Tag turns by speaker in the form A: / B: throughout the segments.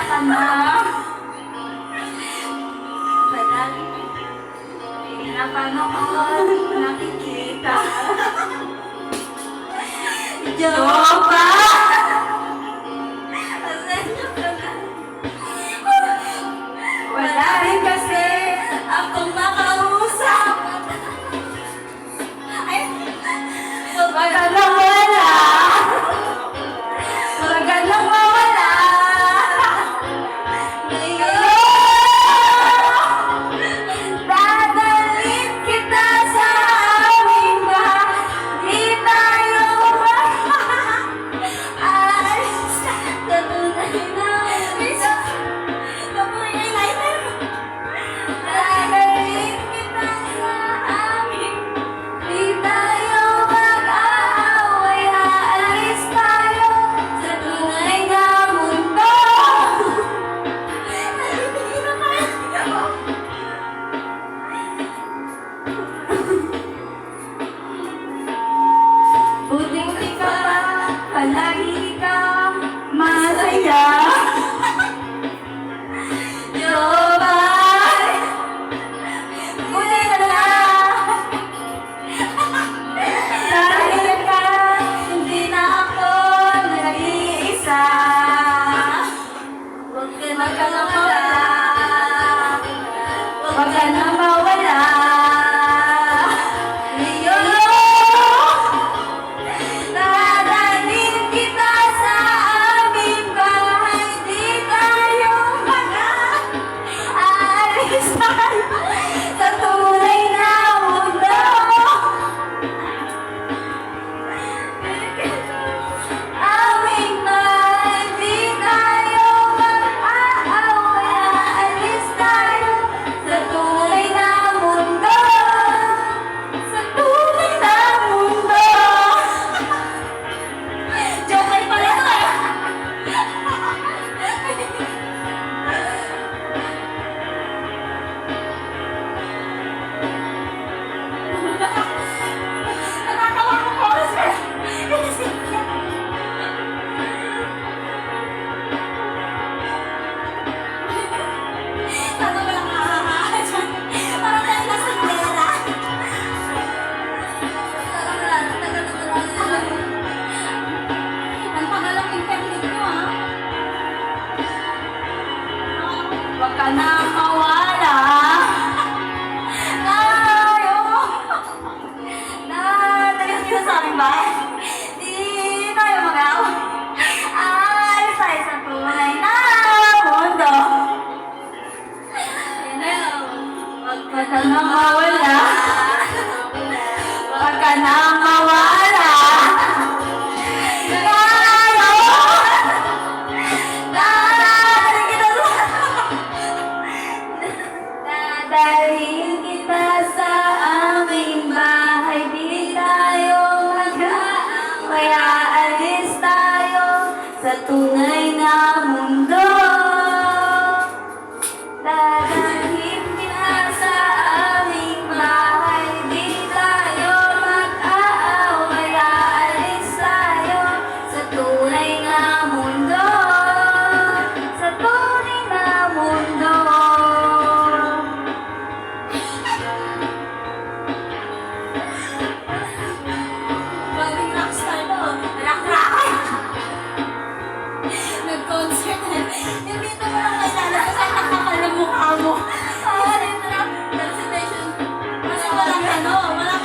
A: ka na. Palagi pinapanood, nakikita. Jowa! Wala rin kasi akong makausap. Ay, wag ka na wala. Wag ka na mawala. Dadalhin kita sa aming bahay. Di tayo aalis sa tunay na isa. Kapunin lighter. Dadalhin kita sa amin. Di tayo mag-aaway. Aalis tayo sa tunay na mundo. Hindi na kaya. Buti ka pa, palagi kang masaya. Jobay, buti ka na. Dahil ka, hindi na ako nag-iisa. Huwag ka na mawala. Huwag ka na mawala. Dadalhin kita sa aming bahay. Di tayo mag-aalis tayo sa tunay na mundo. Aming bahay. Di tayo mag-aaway. Aalis tayo sa tunay na mundo. Sa tunay na mundo. Joker pala to eh. Nakakawa ko po kasi. Sana walang nakakakaya dyan. Parang tayo nasa gera. Parang wala na, tagal-tagal na. Ang pangalang internet ko, ha? Huwag ka na mawala. Ayaw mo. Dadalhin kita sa aming bahay. Di tayo mag-aaway. Aalis tayo sa tunay na mundo. Huwag ka na mawala. Huwag ka na mawala. Dadalhin kita sa aming bahay. Di tayo mag-aaway. Aalis tayo sa tunay na mundo. Dadalhin kita sa aming bahay. Di tayo mag-aaway. Aalis tayo sa tunay na mundo. Sa tunay na mundo. Bagong rockstar to. Rock-rock. Nag-concert. Hindi ito mo lang kailangan kasi nakakal ng mukha mo. Dito lang. Presentation. Kasi walang ano, no? Walang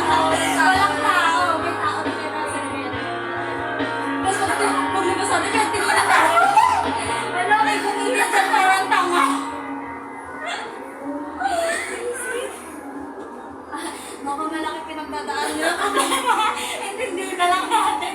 A: tao. May tao na kayo nasa rin. Tapos pag di ba sabi ka, tingin na tayo. Ano, may bumingit dyan parang tanga. Mukhang malaki pinagdadaan nyo. Intindi na lang natin.